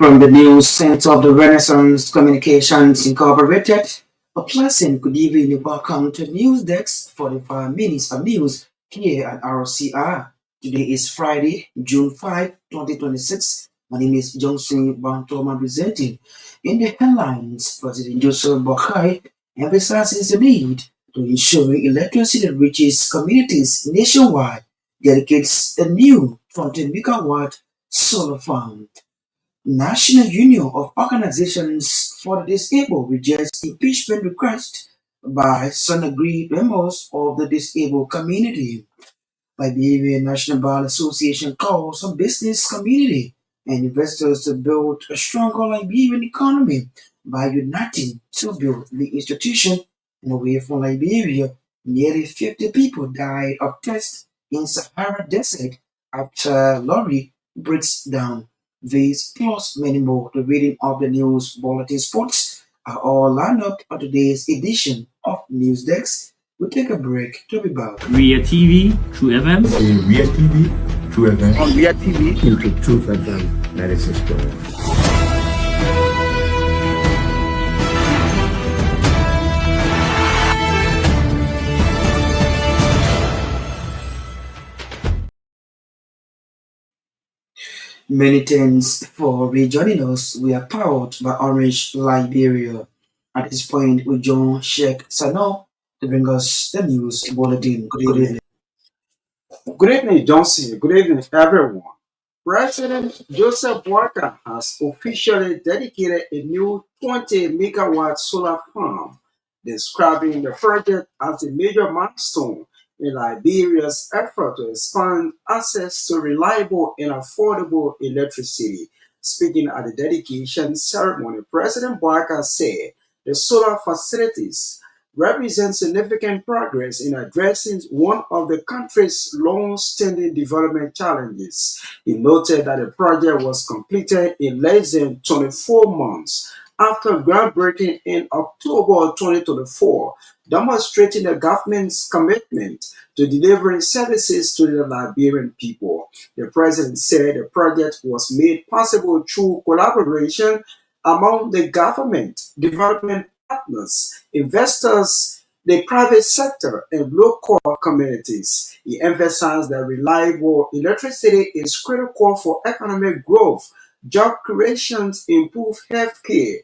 From the news center of the Renaissance Communications Incorporated, a pleasant good evening and welcome to News Desk 45 minutes of news here at RCR. Today is Friday, June 5, 2026. My name is Johnson Gbarntolmah presenting. In the headlines, President Joseph Boakai emphasizes the need to ensure electricity reaches communities nationwide, dedicates a new 20 megawatt solar farm. National Union of Organizations for the Disabled rejects impeachment request by some agreed members of the disabled community. Liberian National Bar Association calls on business community and investors to build a stronger Liberian economy by uniting to build the institution and away from Liberia. Nearly 50 people died of thirst in Sahara Desert after lorry breaks down. These plus many more, the reading of the news bulletin sports are all lined up on today's edition of News Desk. We'll take a break to be back. Ria TV, True FM. Ria TV, True FM. On Ria TV, into Truth FM 96.1. Many thanks for rejoining us. We are powered by Orange Liberia. At this point, we join Sheikh Sano to bring us the news bulletin. Good evening. good evening, Johnson. Good evening, everyone. President Joseph Walker has officially dedicated a new 20 megawatt solar farm, describing the project as a major milestone in Liberia's effort to expand access to reliable and affordable electricity. Speaking at the dedication ceremony, President Walker said the solar facilities represent significant progress in addressing one of the country's long-standing development challenges. He noted that the project was completed in less than 24 months after groundbreaking in October 2024, demonstrating the government's commitment to delivering services to the Liberian people. The president said the project was made possible through collaboration among the government, development partners, investors, the private sector, and local communities. He emphasized that reliable electricity is critical for economic growth, job creation, improved healthcare,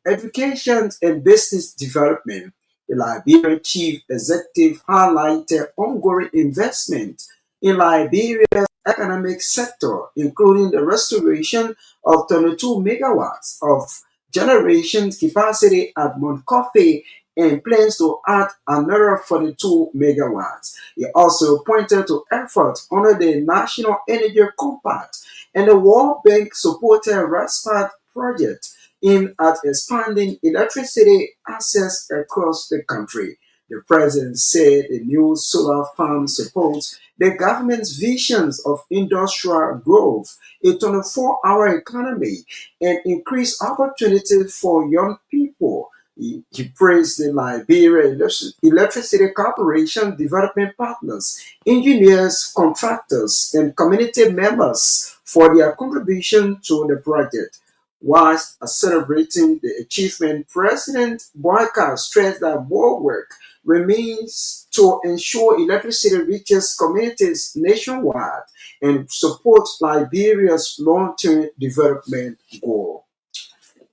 education, and business development. The Liberian chief executive highlighted ongoing investment in Liberia's economic sector, including the restoration of 22 megawatts of generation capacity at Mount Coffee and plans to add another 42 megawatts. He also pointed to efforts under the National Energy Compact and the World Bank supported RESPAT project aimed at expanding electricity access across the country. The president said the new solar farm supports the government's visions of industrial growth, a 24-hour economy, and increased opportunities for young people. He praised the Liberia Electricity Corporation development partners, engineers, contractors, and community members for their contribution to the project. Whilst celebrating the achievement, President Boakai stressed that more work remains to ensure electricity reaches communities nationwide and support Liberia's long-term development goal.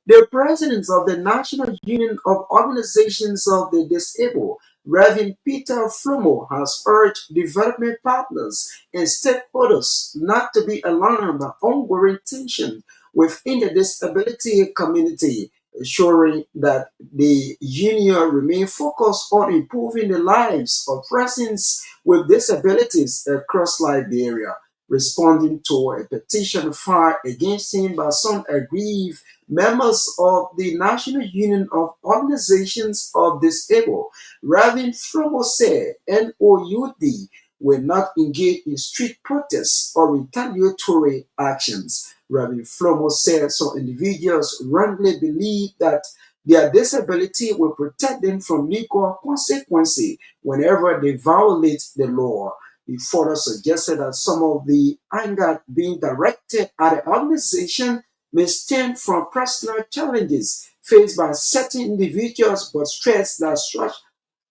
The president of the National Union of Organizations of the Disabled, Reverend Peter Flomo, has urged development partners and stakeholders not to be alarmed by ongoing tension within the disability community, ensuring that the union remain focused on improving the lives of persons with disabilities across Liberia. Responding to a petition filed against him by some aggrieved members of the National Union of Organizations of Disabled, Reverend Flomo said NOUD will not engage in street protests or retaliatory actions. Reverend Flomo said some individuals wrongly believe that their disability will protect them from legal consequences whenever they violate the law. He further suggested that some of the anger being directed at the organization may stem from personal challenges faced by certain individuals, but stress that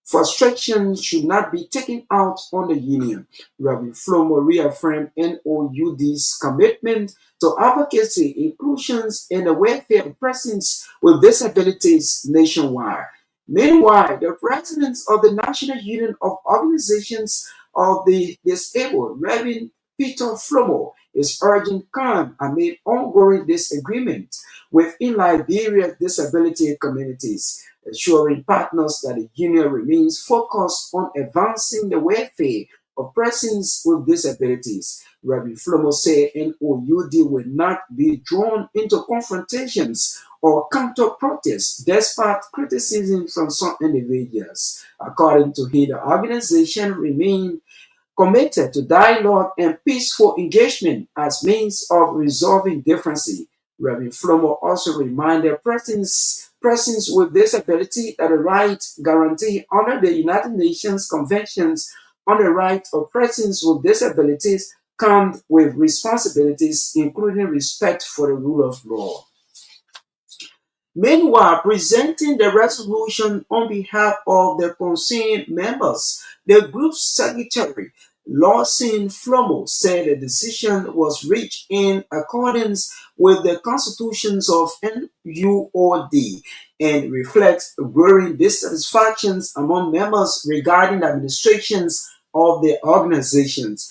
frustration should not be taken out on the union. Rabbi Flomo reaffirmed NOUD's commitment to advocacy, inclusions, and the welfare of persons with disabilities nationwide. Meanwhile, the president of the National Union of Organizations of the Disabled, Reverend Peter Flomo, is urging calm amid ongoing disagreement within Liberia's disability communities, assuring partners that the union remains focused on advancing the welfare of persons with disabilities. Rabbi Flomo said NOUD will not be drawn into confrontations or counter protests despite criticism from some individuals. According to him, the organization remains committed to dialogue and peaceful engagement as means of resolving differences. Rabbi Flomo also reminded persons with disability that the rights guaranteed under the United Nations Conventions on the Rights of Persons with Disabilities come with responsibilities, including respect for the rule of law. Meanwhile, presenting the resolution on behalf of the concerned members, the group's secretary, Lawson Flomo, said the decision was reached in accordance with the constitutions of NUOD and reflects growing dissatisfactions among members regarding the administrations of the organizations.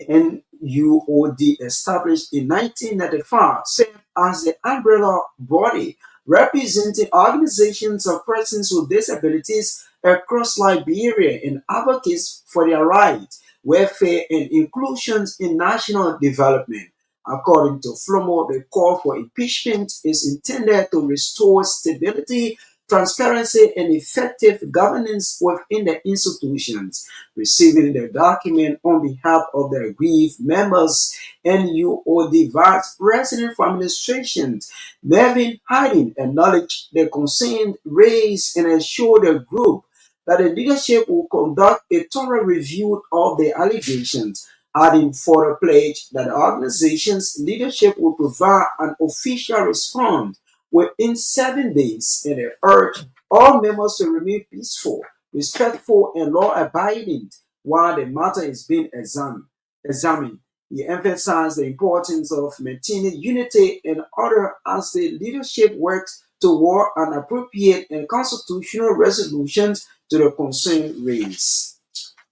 NUOD, established in 1995, served as the umbrella body representing organizations of persons with disabilities across Liberia and advocates for their rights, welfare, and inclusion in national development. According to Flomo, the call for impeachment is intended to restore stability, transparency, and effective governance within the institutions. Receiving the document on behalf of the aggrieved members, NUOD Vice President for Administration Melvin Harding acknowledged the concern raised and assured the group that the leadership will conduct a thorough review of the allegations, adding further pledge that the organization's leadership will provide an official response within 7 days, and they urged all members to remain peaceful, respectful, and law-abiding while the matter is being examined. He emphasized the importance of maintaining unity and order as the leadership works toward an appropriate and constitutional resolution to the concern raised.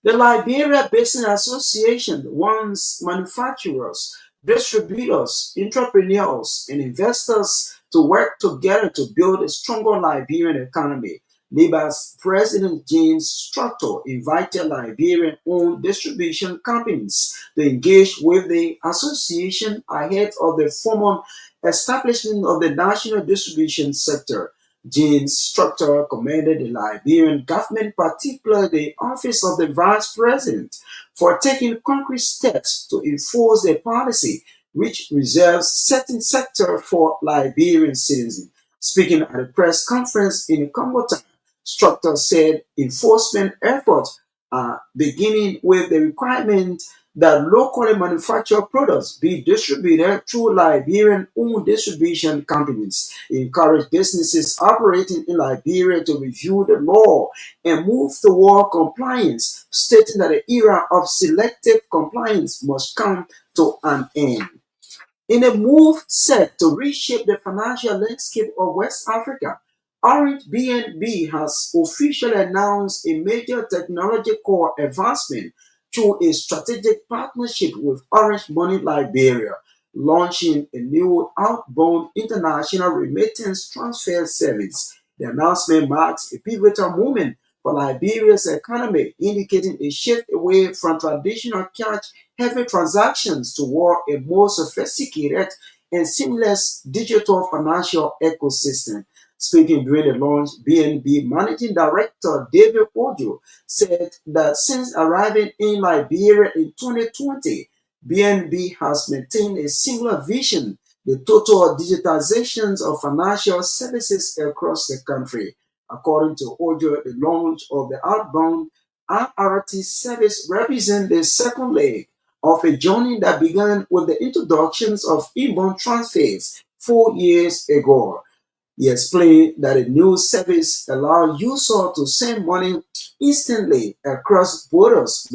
The Liberia Basin Association wants manufacturers, distributors, entrepreneurs, and investors to work together to build a stronger Liberian economy. LIBA's President James Structor invited Liberian-owned distribution companies to engage with the association ahead of the formal establishment of the national distribution sector. James Structor commended the Liberian government, particularly the Office of the Vice President, for taking concrete steps to enforce the policy which reserves certain sector for Liberian citizens. Speaking at a press conference in Congo, Structor said enforcement efforts are beginning with the requirement that locally manufactured products be distributed through Liberian-owned distribution companies. He encouraged businesses operating in Liberia to review the law and move toward compliance, stating that the era of selective compliance must come to an end. In a move set to reshape the financial landscape of West Africa, Orange BNB has officially announced a major technological advancement through a strategic partnership with Orange Money Liberia, launching a new outbound international remittance transfer service. The announcement marks a pivotal moment for Liberia's economy, indicating a shift away from traditional cash-heavy transactions toward a more sophisticated and seamless digital financial ecosystem. Speaking during the launch, BNB Managing Director David Ojo said that since arriving in Liberia in 2020, BNB has maintained a similar vision: the total digitization of financial services across the country. According to Ojo, the launch of the outbound RRT service represents the second leg of a journey that began with the introductions of inbound transfers 4 years ago. He explained that a new service allows users to send money instantly across borders,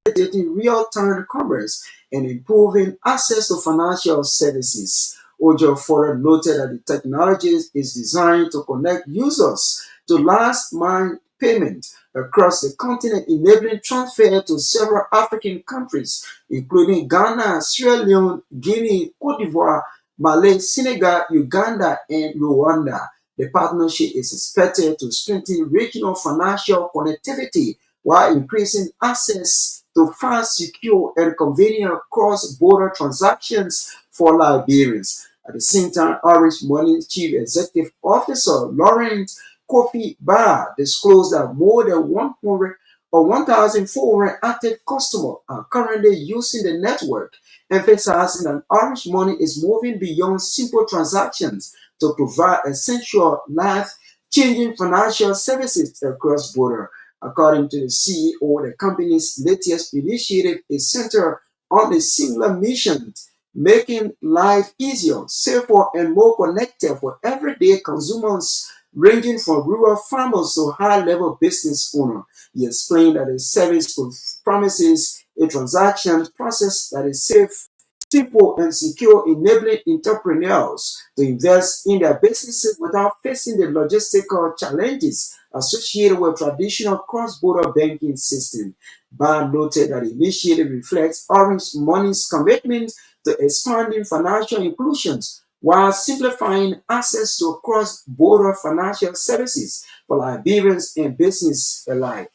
facilitating real-time commerce and improving access to financial services. Ojo further noted that the technology is designed to connect users to last-mile payment across the continent, enabling transfer to several African countries, including Ghana, Sierra Leone, Guinea, Cote d'Ivoire, Mali, Senegal, Uganda, and Rwanda. The partnership is expected to strengthen regional financial connectivity while increasing access to fast, secure, and convenient cross-border transactions for Liberians. At the same time, Orange Money Chief Executive Officer Laurent Kofi Barra disclosed that more than 100 or 1,400 active customers are currently using the network, emphasizing that Orange Money is moving beyond simple transactions to provide essential life-changing financial services across border. According to the CEO, the company's latest initiative is centered on a singular mission, making life easier, safer, and more connected for everyday consumers ranging from rural farmers to high-level business owners. He explained that the service promises a transaction process that is safe, simple, and secure, enabling entrepreneurs to invest in their businesses without facing the logistical challenges associated with traditional cross-border banking system. Ban noted that the initiative reflects Orange Money's commitment to expanding financial inclusions while simplifying access to cross-border financial services for Liberians and business alike.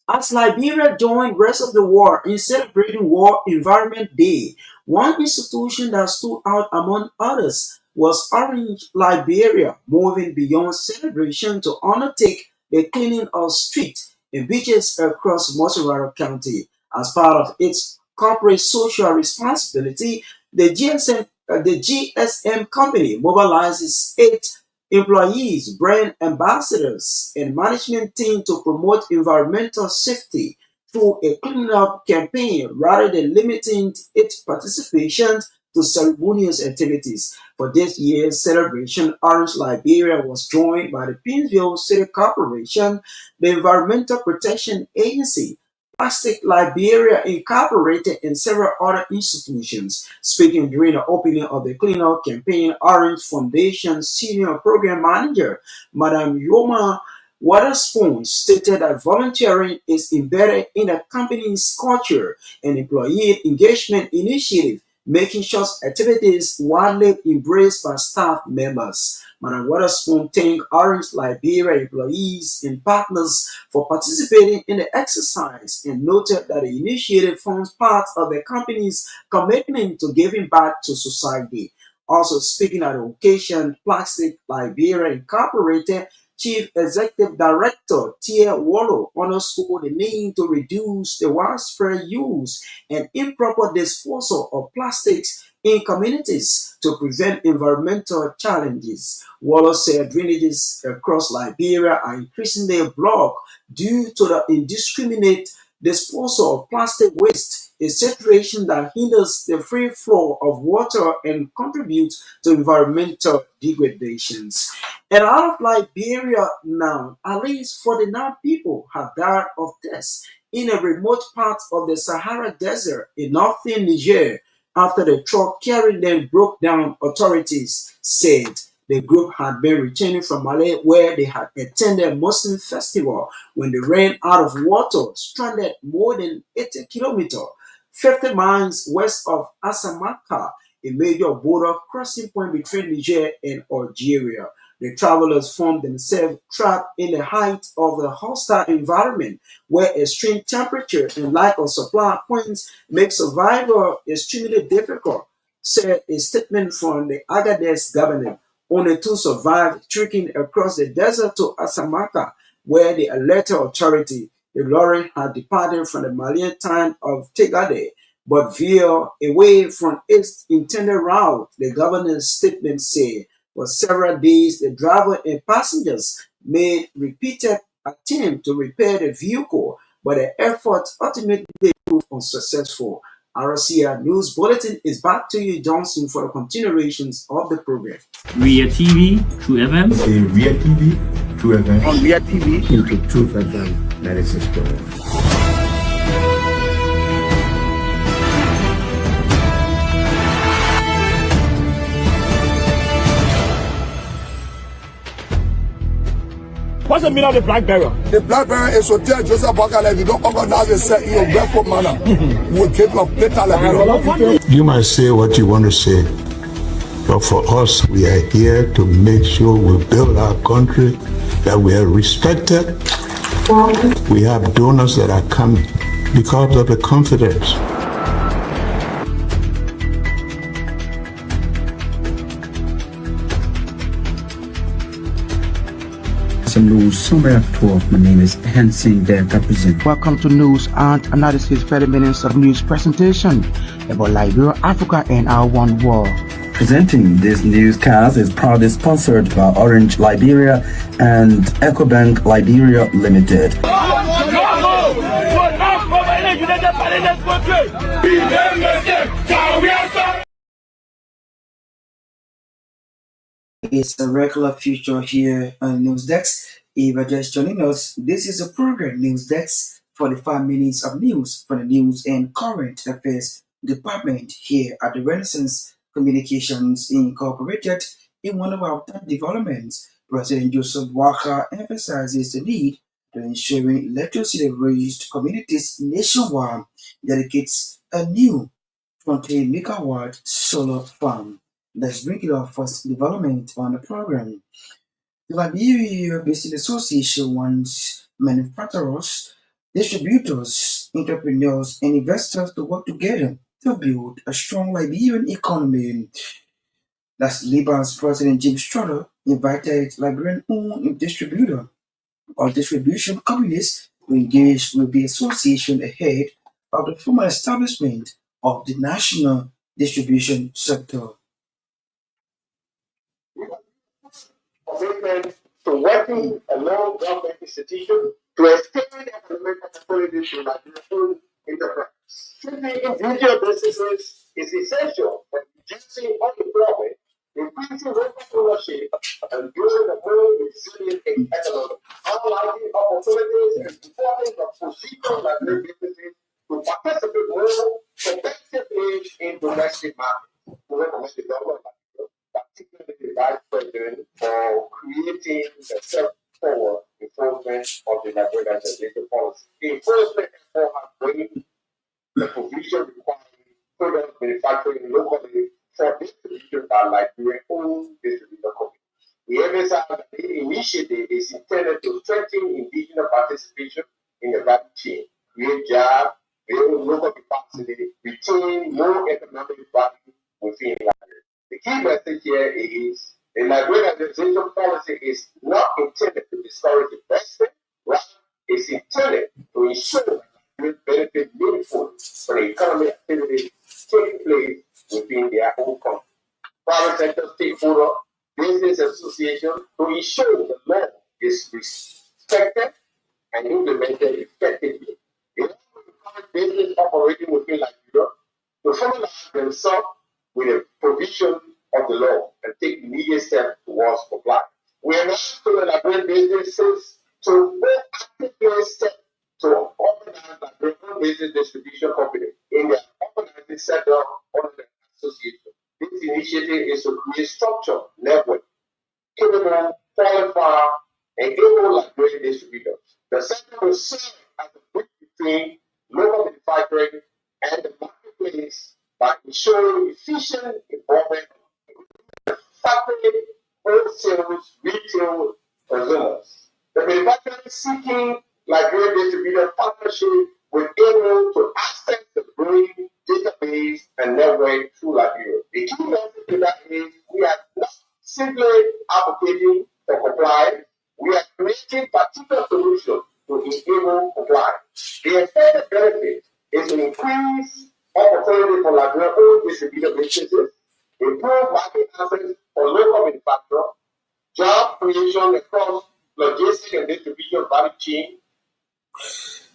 As Liberia joined rest of the world in celebrating World Environment Day, one institution that stood out among others was Orange Liberia, moving beyond celebration to undertake the cleaning of streets and beaches across Mossoraro County. As part of its corporate social responsibility, the GSM company mobilizes 8 employees, brand ambassadors, and management team to promote environmental safety through a cleanup campaign rather than limiting its participation to ceremonious activities. For this year's celebration, Orange Liberia was joined by the Pinsville City Corporation, the Environmental Protection Agency, Plastic Liberia Incorporated, and several other institutions. Speaking during the opening of the cleanup campaign, Orange Foundation Senior Program Manager, Madam Yoma Waterspoon, stated that volunteering is embedded in the company's culture and employee engagement initiative, making such activities widely embraced by staff members. Madam Waterspoon thanked Orange Liberia employees and partners for participating in the exercise and noted that the initiative forms part of the company's commitment to giving back to society. Also speaking at the occasion, Plastic Liberia Incorporated Chief Executive Director Tia Wallow underscored the need to reduce the widespread use and improper disposal of plastics in communities to prevent environmental challenges. Wallace said drainages across Liberia are increasingly blocked due to the indiscriminate disposal of plastic waste, a situation that hinders the free flow of water and contributes to environmental degradations. And out of Liberia now, at least 49 people have died of thirst in a remote part of the Sahara Desert in northern Niger after the truck carrying them broke down, authorities said. The group had been returning from Mali where they had attended a Muslim festival when they ran out of water, stranded more than 80 kilometers, 50 miles west of Asamaka, a major border crossing point between Niger and Algeria. The travelers found themselves trapped in the height of a hostile environment where extreme temperature and lack of supply points make survival extremely difficult, said a statement from the Agadez governor. Only two survived trekking across the desert to Asamaka, where they alerted authority. The lorry had departed from the Malian town of Tegade, but veered away from its intended route, the governor's statement said. For several days, the driver and passengers made repeated attempts to repair the vehicle, but the effort ultimately proved unsuccessful. RCR News Bulletin is back to you, Johnson, for the continuations of the program. Ria TV, True FM. In Ria TV, True FM. On Ria TV. Into Truth FM 96.1. What's the meaning of the black barrier? The black barrier is to tell Joseph Bakala, if you don't organize yourself in your barefoot manner, we'll give you a better life. You might say what you want to say, but for us, we are here to make sure we build our country, that we are respected. We have donors that are coming because of the confidence. News Summary at 12. My name is Sensee represent. Welcome to News and Analysis 30 minutes of news presentation about Liberia, Africa, and our one world. Presenting this newscast is proudly sponsored by Orange Liberia and EcoBank Liberia Limited. It's a regular feature here on News Desk. If you're just joining us, this is a program, News Desk, 45 minutes of news for the news and current affairs department here at the Renaissance Communications Incorporated. In one of our top developments, President Joseph Walker emphasizes the need to ensuring electricity-raised communities nationwide, dedicates a new 20 megawatt solar farm. Let's bring it up first development on the program. The Liberia Business Association wants manufacturers, distributors, entrepreneurs, and investors to work together to build a strong Liberian economy. That's Liberia's President Jim Strutter invited Liberian-owned distributor or distribution companies to engage with the association ahead of the formal establishment of the national distribution sector. Commitment to working along government institutions to extend economic opportunities to Liberian enterprise. Strengthening individual businesses is essential for reducing unemployment, increasing local ownership, and building a more resilient economy, highlighting opportunities and supporting the position of Liberian businesses to participate more competitively in domestic markets. To recommend the government, particularly the Vice President, for creating the step-forward enforcement of the Liberian legislative policy. The enforcement effort has bring the provision requiring product manufacturing locally for distribution by Liberian-owned distributor companies. We emphasize that the initiative is intended to strengthen indigenous participation in the value chain, create jobs, build local capacity, retain more economic value within Liberia. The key message here is the Liberian administration policy is not intended to discourage investment, rather, it's intended to ensure that Liberians benefit meaningfully from the economic activities taking place within their own country. Private sector stakeholder, business association to ensure the law is respected and implemented effectively. It also requires business operating within Liberia to familiarize themselves with the provision of the law and take immediate steps towards compliance. We are now to the Liberian businesses to actively step to organize Liberian business distribution company in their organizing sector under the association. This initiative is to create structure, network, capable, qualified, and able Liberian distributors. The sector will serve as a bridge between local manufacturing and the marketplace by ensuring efficient involvement of factory, wholesale, retail consumers. The manufacturer seeking Liberian distributor partnership will able to access the growing database and network through Liberia. The key message to that is we are not simply advocating for compliance, we are creating particular solutions to enable compliance. The expected benefit is to increase opportunity for Liberian-owned distributor businesses, improve market access for local manufacturers, job creation across logistics and distribution value chain.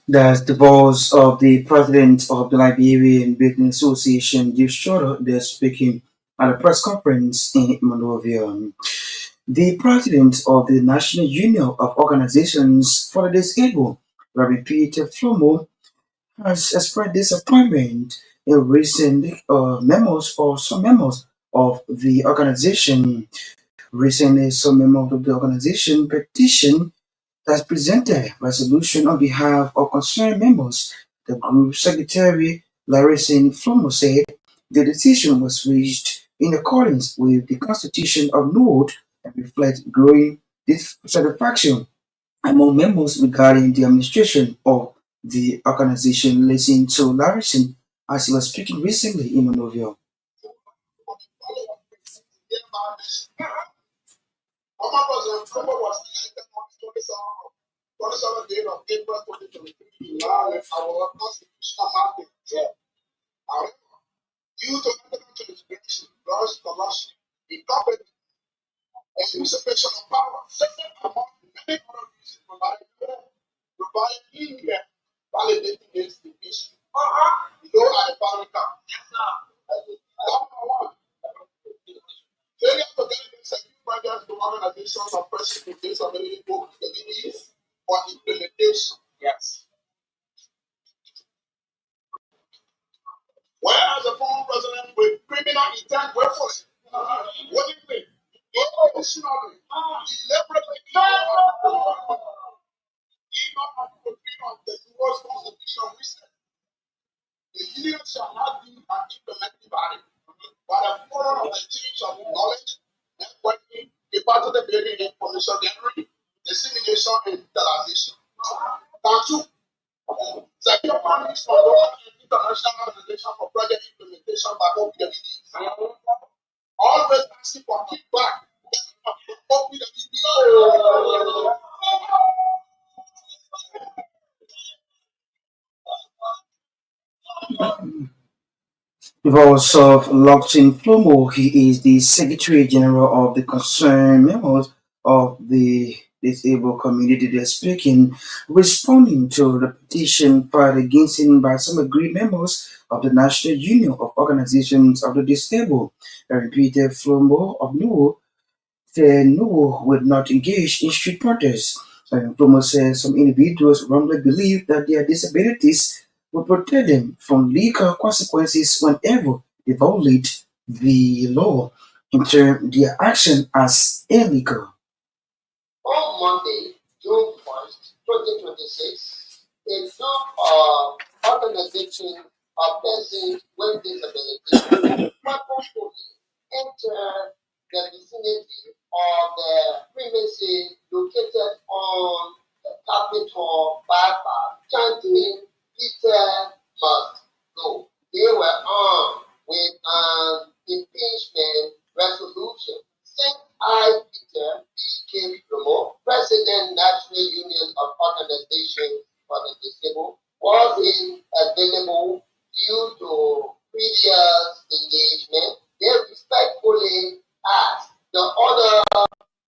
That's the voice of the president of the Liberian Business Association, Jeff Shorter, they're speaking at a press conference in Monrovia. The president of the National Union of Organizations for the Disabled, Rabbi Peter Flomo, has expressed disappointment in recent memos or some memos of the organization. Recently, some members of the organization petition has presented a resolution on behalf of concerned members. The group secretary, Larison Flomo, said the decision was reached in accordance with the Constitution of Nord and reflects growing dissatisfaction among members regarding the administration of the organization. Listen to Larison as he was speaking recently in Monrovia. Former President Trump was elected on 27th day of April 2023 in our constitutional mandate. However, due to economic transgression, gross corruption, incompetence, and usurpation of power, among many other reasons provided in here, validating this issue. Below are the following counts. Number one, failure to get executive projects to organizations of persons with disabilities for implementation. Yes. Whereas the former president with criminal intent willfully, willingly, intentionally, deliberately, on the U.S. Constitution, which says the union shall not be an implementing body, but a forum of exchange of knowledge, networking, capacity building, information gathering, dissemination, and utilization. Now, two, secure fundings for local and international organizations for project implementation by OPWDs. Always asking for kickback. OPWDs. Voice of Lochin Flomo, he is the Secretary General of the concerned members of the disabled community. They're speaking, responding to the petition filed against him by some agreed members of the National Union of Organizations of the Disabled. Peter Flomo of Nuwo said Nuwo would not engage in street protests. Flomo says some individuals wrongly believe that their disabilities will protect them from legal consequences whenever they violate the law and term their action as illegal. On Monday, June 1st, 2026, a group of organizations of persons with disabilities purposefully entered the vicinity of the premises located on the Capitol bypass, chanting, "Peter must go." They were armed with an impeachment resolution. Since Peter B.K. Promo, President National Union of Organizations for the Disabled, was available due to previous engagement, they respectfully asked the other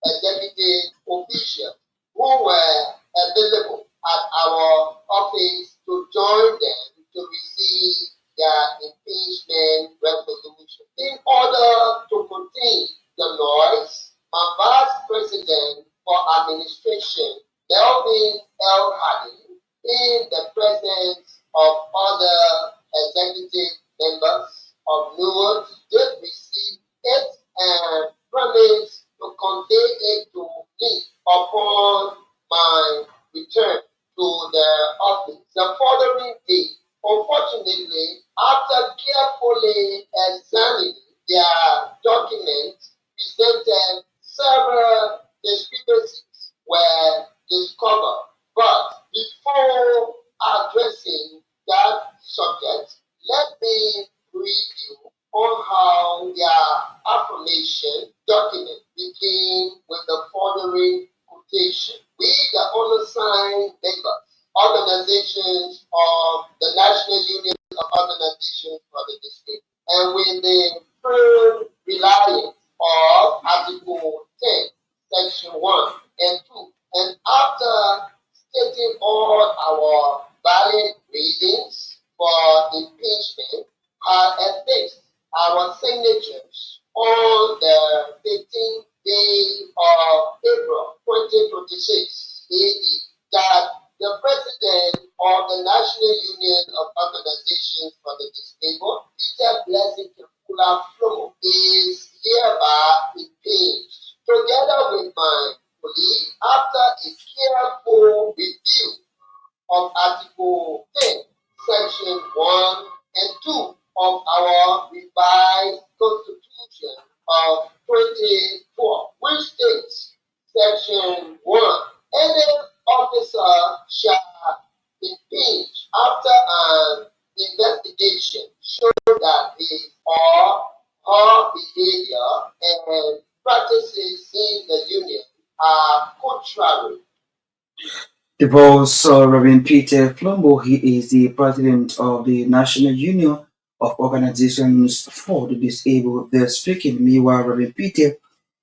executive officials who were available at our office to join them to receive their impeachment resolution. In order to contain the noise, my vice president for administration, Delvin L. Harding, in the presence of other executive members of NUOD, did receive it and promised to convey it to me upon my return to the office the following day. Unfortunately, after carefully examining their documents, presented several discrepancies were discovered. But before addressing that subject, let me brief you on how their affirmation document begin with the following quotation. We, the undersigned members, organizations of the National Union of Organizations for the Disabled, and with the firm reliance of Article 10, Section 1 and 2, and after stating all our valid reasons for impeachment had at least our signatures on the 15th day of April 2026 AD that the President of the National Union of Organizations for the Disabled, Peter Blessing Kefula Flomo, is hereby impeached, together with my colleague, after a careful review of Article 10, Section 1 and 2 of our revised Constitution of 2012, which states, Section 1, any officer shall impeach after an investigation show that his or her behavior and practices in the union are contrary. The boss, Reverend Peter Flombo, he is the president of the National Union of Organizations for the Disabled. They're speaking. Meanwhile, Reverend Peter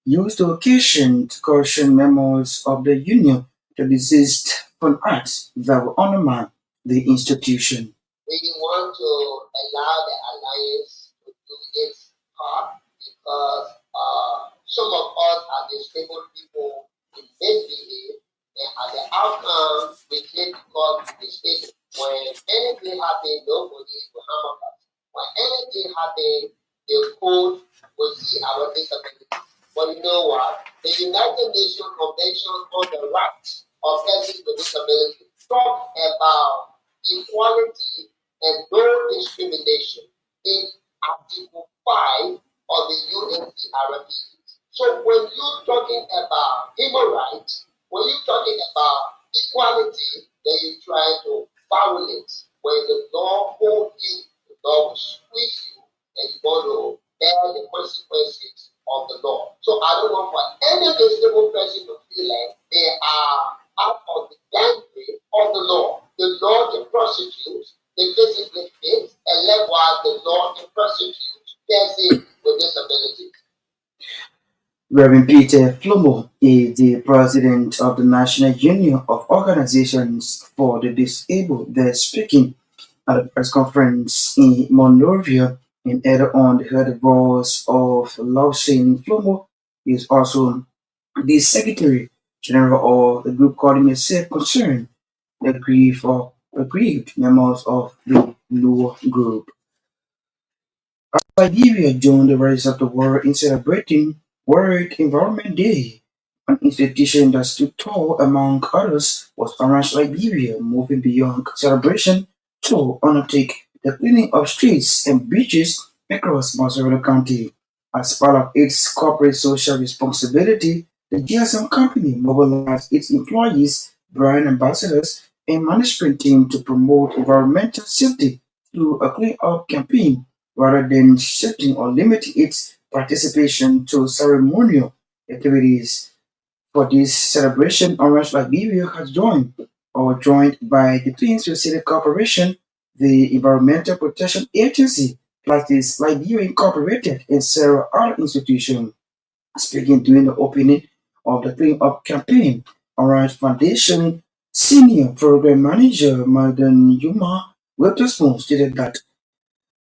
used the occasion to caution members of the union to desist from acts that will undermine the institution. We want to allow the alliance to do its part because some of us are disabled people in misbehave, and as the outcome, we hate because we disabled. When anything happens, nobody will harm us. When anything happens, the court will see our disability. But you know what? The United Nations Convention on the Rights of Persons with Disabilities talk about equality and no discrimination in Article 5 of the UNCRPD. So when you're talking about human rights, when you're talking about equality, then you try to violate. When the law holds you, the law will squeeze you, and you want to bear the consequences of the law. So I don't want for any disabled person to feel like they are out of the gangway of the law. The law can prosecute, they physically fit, and likewise the law can prosecute persons with disabilities. Reverend Peter Flomo is the president of the National Union of Organizations for the Disabled. They're speaking at a press conference in Monrovia, and later on they heard the voice of Lausin Flomo. He is also the Secretary General of the group calling itself Concern, the aggrieved members of the Luo group. Liberia joined the rest of the world in celebrating World Environment Day. An institution that stood tall among others was Orange Liberia, moving beyond celebration to undertake the cleaning of streets and beaches across Montserrat County. As part of its corporate social responsibility, the GSM company mobilized its employees, brand ambassadors, and management team to promote environmental safety through a clean up campaign rather than shifting or limiting its participation to ceremonial activities. For this celebration, Orange Liberia has joined by the Twins City Corporation, the Environmental Protection Agency, Plastics Liberia Incorporated, and several other institutions. Speaking during the opening of the Clean Up campaign, Orange Foundation Senior Program Manager Madam Yuma Witherspoon stated that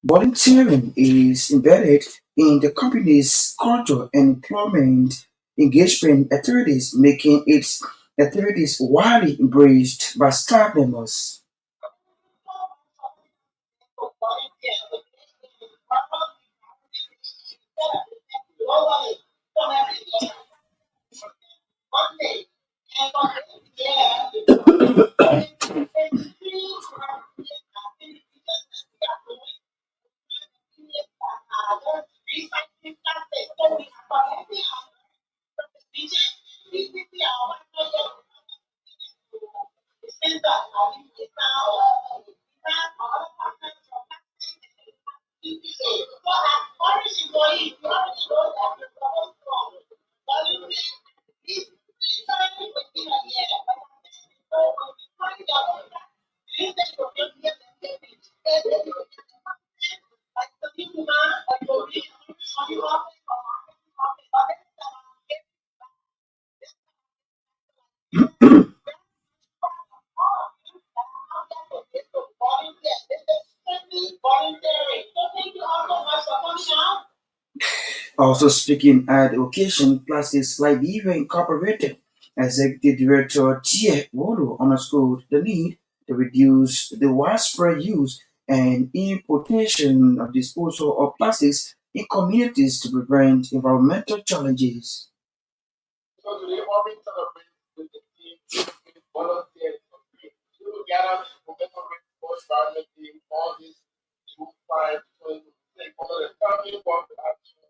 volunteering is embedded in the company's culture and employment engagement activities, making its activities widely embraced by staff members. Also speaking at the occasion, Plastics Liberia Incorporated Executive Director Tia Wolo underscored the need to reduce the widespread use and importation of disposal of plastics in communities to prevent environmental challenges. So today, all we celebrate with the team volunteers for free. We will gather to commemorate World Environment Day on this June 5, 2026. One of the family want to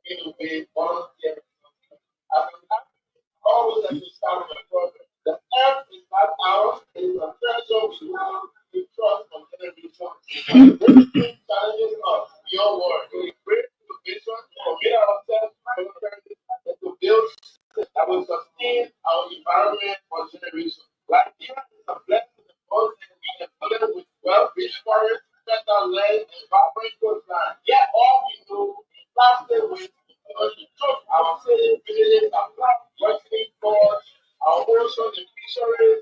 innovate volunteers. As an activist, always let me start with a problem. The earth is not ours, it is a treasure we have to trust from generations. This thing challenges us beyond words. To embrace innovation, to commit ourselves to build that will sustain our environment for generations. Like here is a blessing of both and we can fill it with well-rich forests, fertile land, and vibrant coastline. Yet all we know is plastic waste because we took our city, villages, and plastic working force, our ocean and fisheries,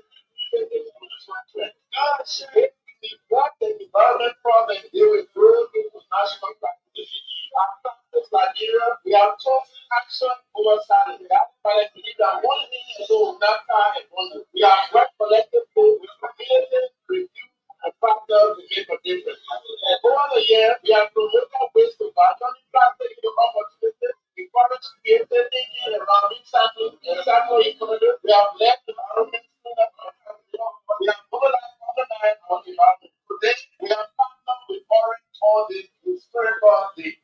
facing pollution trends. God, shit, we got the environment problem, they will grow into national practice. Plastics Nigeria, we have chosen action over silence. That's why I believe that 1 million so not time and wonder. We have worked collectively with communities to review and factors to make a difference. Over the year, we have promoted ways to turning plastic into opportunities, encourage creative thinking around recycling and circular economy. We have led environment cleanup and we have mobilized our environment. Today, we have partnered with Orange on this historical day.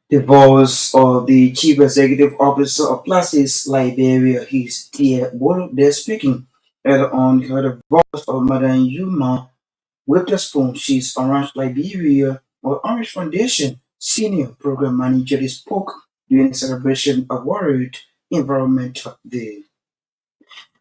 The voice of the Chief Executive Officer of Plastics Liberia, his Tia Bolo, there speaking. Earlier on, we heard the voice of Madam Yuma with the spoon. She's Orange Liberia or Orange Foundation Senior Program Manager. They spoke during the celebration of World Environmental Day.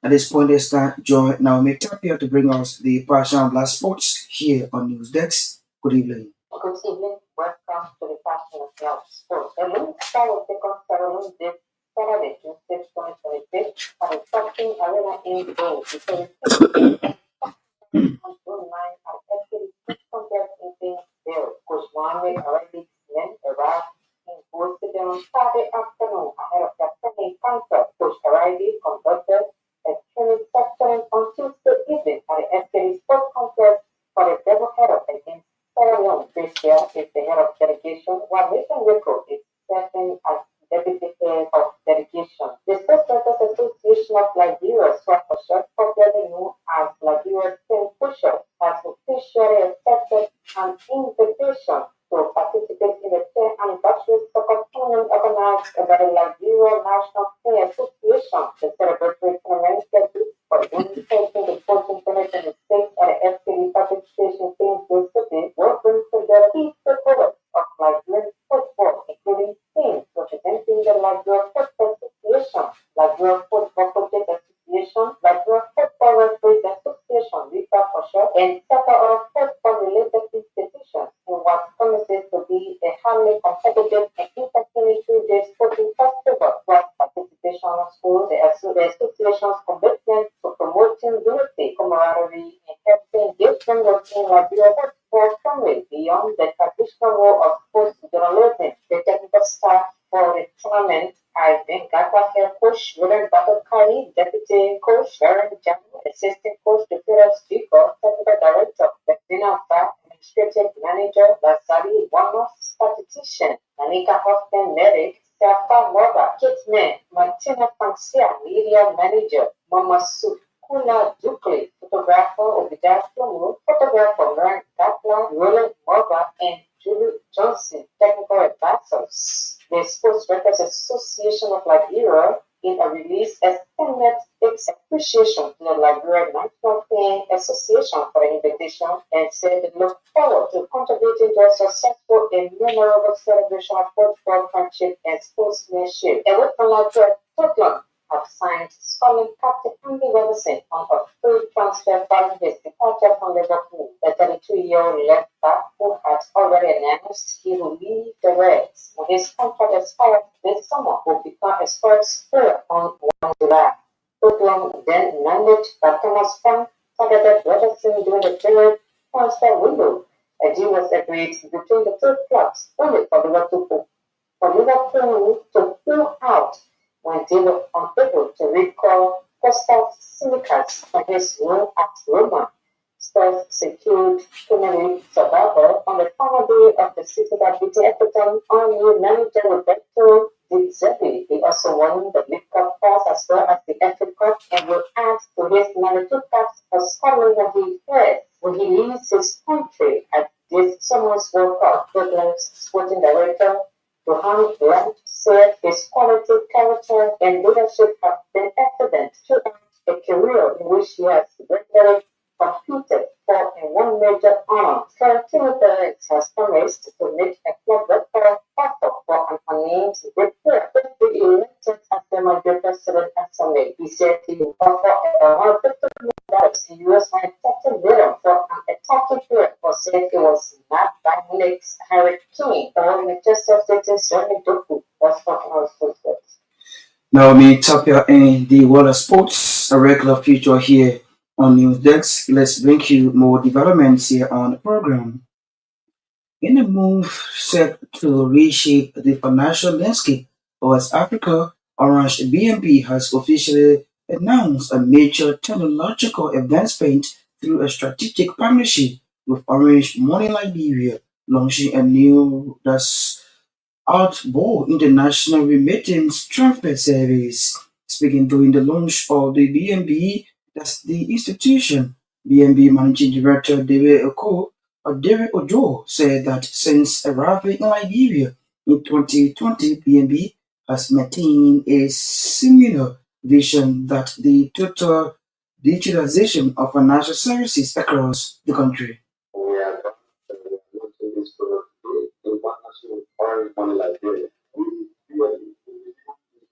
At this point, it's time join Naomi Tapia to bring us the Passion Black Sports here on News Desk. Good evening. Good evening. Welcome to the Passion of Black Sports. The link start of second ceremony this Saturday, June 6, 2026 at the Shopping Arena in Gold. Because on June 9 at FCD Complex in Painesville. Coach Mohammed already explained arrived in Boston on Saturday afternoon ahead of their training concert. Coach Arrived conducted a training session on Tuesday evening at the FCD Sports Complex for the double header against Sarah Young. This year is the head of delegation, while Nathan Rico is serving as deputy head of delegation. The Sports Writers Association of Liberia, SWAPOSHA, popularly known as Liberia's 10 Pushers, has officially accepted an invitation to participate in the 10th anniversary soccer tournament organized by the Liberia National Play Association. The celebratory tournament scheduled for June 13 to 14, 2026 at the FCD Public Station Painesville City will bring together key stakeholders of Liberian football, including teams representing the Liberia Football Association, Liberia Football Project Association, Liberia Football Referees Association, SWAPOSHA, and several other football-related institutions in what promises to be a highly competitive and entertaining two-day sporting festival. While participation of schools, the association's commitment to promoting unity, camaraderie, and helping engagement within Liberia football family beyond the traditional role of sports journalism. The technical staff for the tournament has been Gata head coach William Batakari, deputy coach Aaron Jamu, assistant coach Peter Speaker, technical director Bettina Fa, administrative manager Lazari Wama, statistician Anika Hoffman, medic Safa Moba, kitman Martina Francia, media manager Mama Sukula Dukli, photographer Obidah Flomo, photographer Ryan Gatla, Roland Moba, and Julie Johnson, technical advisors. The Sports Writers Association of Liberia, in a release, extended its appreciation to the Liberia National Playing Association for the invitation and said they look forward to contributing to a successful and memorable celebration of football friendship and sportsmanship. And with the Liberia, Scotland have signed Scotland captain Andy Robertson on a free transfer following his departure from Liverpool. The 32-year-old left back, who had already announced he will leave the Reds when his contract expires this summer, will become a sports player on 1 July. Scotland then managed by Thomas Frank targeted Robertson during the period transfer window. A deal was agreed between the two clubs only for Liverpool for Liverpool to pull out when they were unable to recall Costa's syndicates from his role at Roma. Spurs secured Premier League survival on the final day of the season that beat Everton on new manager Roberto Di Zerbi. He also won the League Cup pass as well as the FA Cup and will add to his 92 caps for Scotland when he leads his country at this summer's World Cup. Tottenham's sporting director Johan Lamp said his quality, character, and leadership have been evident throughout a career in which he has regularly competed for in one major honor. Timothy has promised to make a club record offer for an unnamed great player. He be elected as the Madrid president at Sunday. He said he will offer $150 million US $130 million for an attacking player, but said he was not by Nick's Harry Kane or Manchester City's Jeremy Doku. That's what I was thinking. Now, me top here in the world of sports, a regular feature here on News Desk. Let's bring you more developments here on the program. In a move set to reshape the financial landscape of West Africa, Orange BNP has officially announced a major technological advancement through a strategic partnership with Orange Money Liberia, launching a new outbound international remittance transfer service. Speaking during the launch of the BNB, that's the institution, BNB Managing Director David Ojo said that since arriving in Liberia in 2020, BNB has maintained a similar vision that the total digitalization of financial services across the country. We are launching this product today in partnership with Orange Money Liberia. We are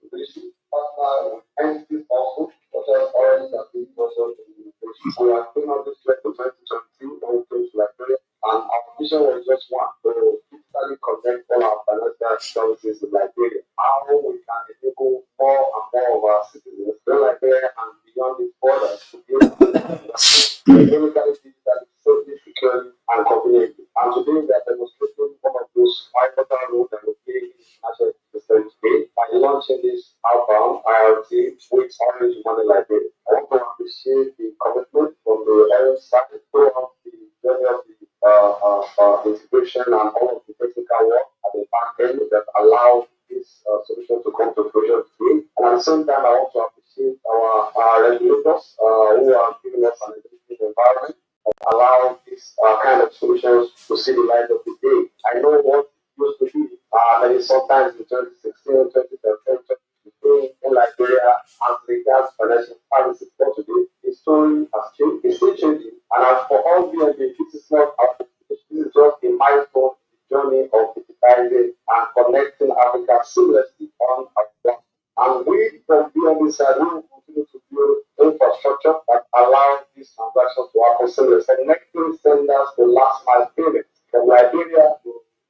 integration partner with entities also, such as Orange and Big also integration. We are doing all this work in 2022 when we came to Liberia, and our vision was just one: to digitally connect all our financial services in Liberia. How we can enable more and more of our citizens in Liberia and beyond its borders to be able to economically, digitally, safely, securely, and conveniently. And today we are demonstrating one of those pivotal roles that we play in national system today by launching this outbound IRT with Orange Money Liberia. I want to appreciate the commitment from the Orange side throughout the journey of the integration and all of the technical work at the back end that allow this solution to come to fruition today. And at the same time, I want to appreciate our regulators who are giving us an educated environment that allow these kind of solutions to see the light of the day. I know what used to be, maybe sometimes in 2016, 2017, 2015 in Liberia as regards financial services. But today, the story has changed, it's still changing. And as for all BNB, this is not our this is just a milestone in the journey of digitizing and connecting Africa seamlessly on our platform. And we from BNB side, we will continue to build infrastructure that allows these transactions to happen seamlessly, connecting senders to last mile payments from Liberia to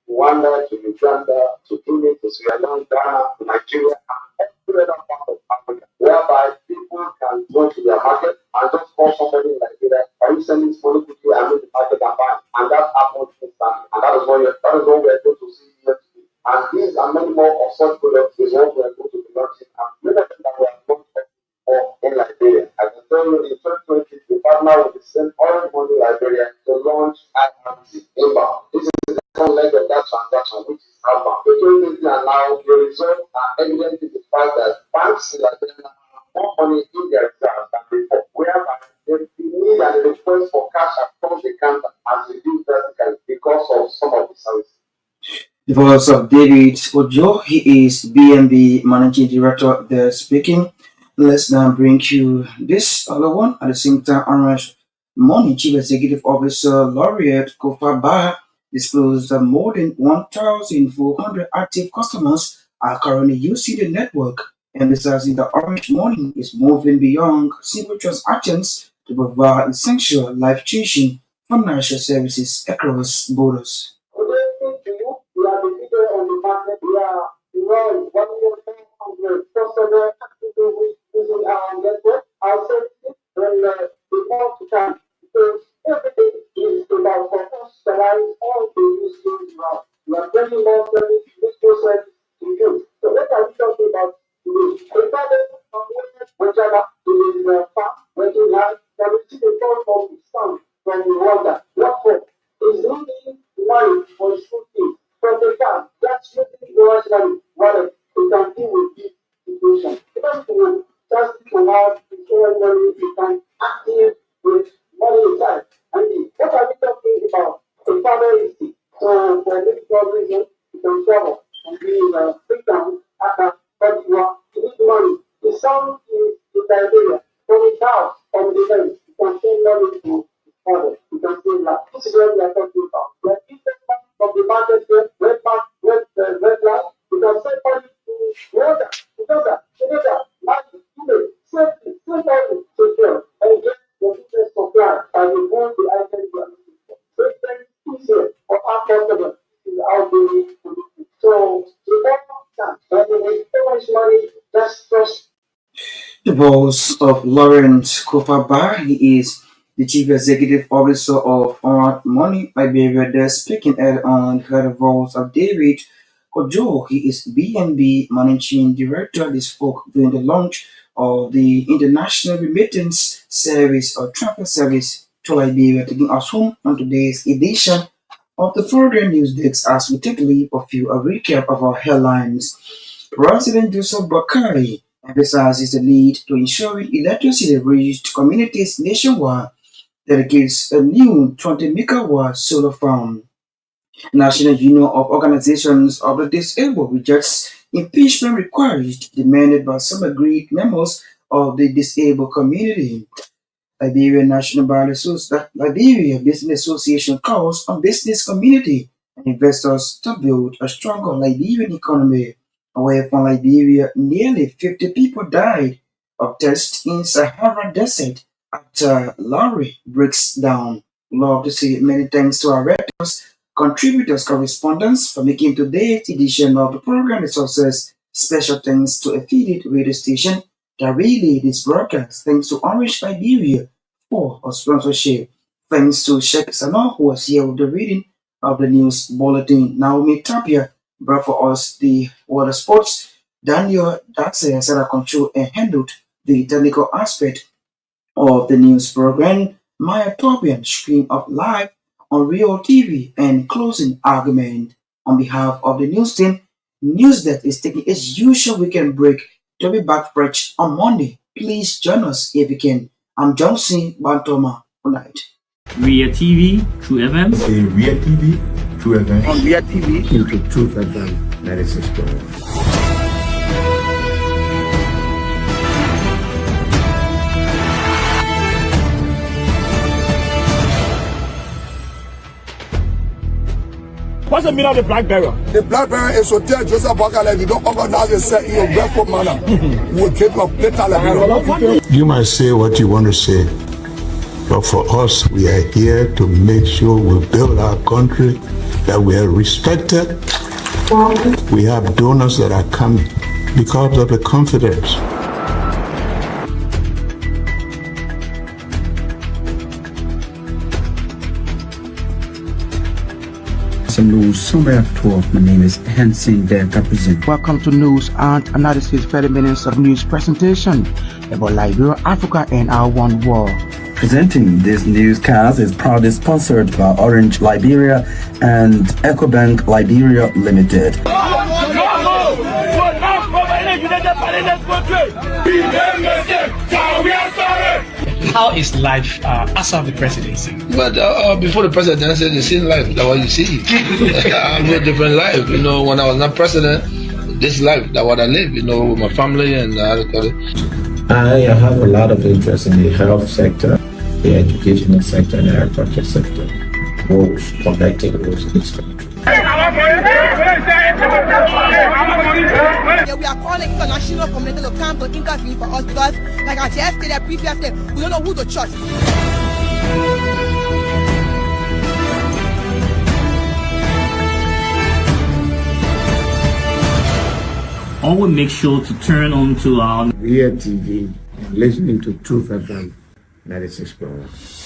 Rwanda to Uganda to Guinea to Sierra Leone, Ghana to Nigeria, and every other part of Africa, whereby people can go to their market and just call somebody in Nigeria, are you sending this money quickly and make the market and buy? And that happens instantly. And that is what we're going to see here today. And these and many more of such products is what we are going to be launching. And many of them that we are launched for in Liberia. I can tell you in 2020, we partner with the same Orange Money Liberia to launch IRT inbound. This is the second leg of that transaction, which is outbound. The 2020 and now the results are evident in the fact that banks in Liberia have more money in their reserves than before, whereby the need and the request for cash across the counter has reduced drastically because of some of the services. The voice of David Ojo, he is BNB Managing Director there speaking. Let's now bring you this other one. At the same time, Orange Money Chief Executive Officer Laureate Kofa Bah disclosed that more than 1,400 active customers are currently using the network, emphasizing that Orange Money is moving beyond simple transactions to provide essential life-changing financial services across borders. We are the leader on the market. We are the 1,500 customers actively using our network. Our services when they want to come because everything is about for us to analyze all the use cases. We are bringing more service this process whichever in his farm, working hard, can receive a call of his son from the water. What for? He's needing money for his school fees. From the farm, that's making the money. What he can deal with this situation. Because he will just to have his own money, he can active with money inside. And what are we talking about? The father is sick. So for this reason, he can travel and be free down after 31. He needs money. The son is in Liberia. From his house, from the fence, he can send money to his father. He can send life. This is what we are talking about. The different from the market, red line, you can send money to water, money, safety, secure, and get the business supply by the one the item you are looking for. So it's very easier or affordable is out there. So the time when you make so much money, just trust. The voice of Lawrence Kofaba. He is the Chief Executive Officer of Art Money Liberia. They're speaking on the voice of David Ojo. He is BNB Managing Director. They spoke during the launch of the International Remittance Service or Transfer Service to Liberia, taking us home on today's edition of the program News Desk as we take a recap of our headlines. President Joseph Boakai emphasizes the need to ensure electricity reached communities nationwide, dedicates a new 20 megawatt solar farm. National Union of Organizations of the Disabled rejects impeachment request demanded by some agreed members of the disabled community. Liberia National Bar Liberia Business Association calls on business community and investors to build a stronger Liberian economy. Away from Liberia, nearly 50 people died of thirst in Sahara Desert after lorry breaks down. Love to see many thanks to our writers, contributors, correspondents for making today's edition of the program a success. Special thanks to affiliate radio station that relayed this broadcast. Thanks to Orange Liberia for our sponsorship. Thanks to Sheikh Sana who was here with the reading of the news bulletin. Naomi Tapia brought for us the water sports. Daniel Daxe set up control and handled the technical aspect of the news program. Maya Torgbean stream up live on Real TV and closing argument. On behalf of the news team, News Desk is taking its usual weekend break to be back fresh on Monday. Please join us if you can. I'm Gbarntolmah. Good night. Ria TV, True FM. Ria TV, True FM. On Ria TV, Into Truth FM 96.1. What's the meaning of the black barrel? The black barrel is to tell Joseph Boakai if you don't organize yourself in your barefoot manner, we'll keep your later Liberia. You might say what you want to say, but for us, we are here to make sure we build our country, that we are respected. We have donors that are coming because of the confidence. News Summary at 12. My name is Sensee represent. welcome to News and Analysis 30 minutes of news presentation about Liberia, Africa, and our one world. Presenting this newscast is proudly sponsored by Orange Liberia and Ecobank Liberia Limited. How is life after the presidency? But before the presidency, the same life, that's what you see. I live a different life. You know, when I was not president, this life, that's what I live, you know, with my family and I have a lot of interest in the health sector, the educational sector, and the agriculture sector. Both connecting those things. Yeah, we are calling international community to come to intervene for us because, like I just stated previously, we don't know who to trust. Always make sure to turn on to our Ria TV and listening to Truth FM 96.1.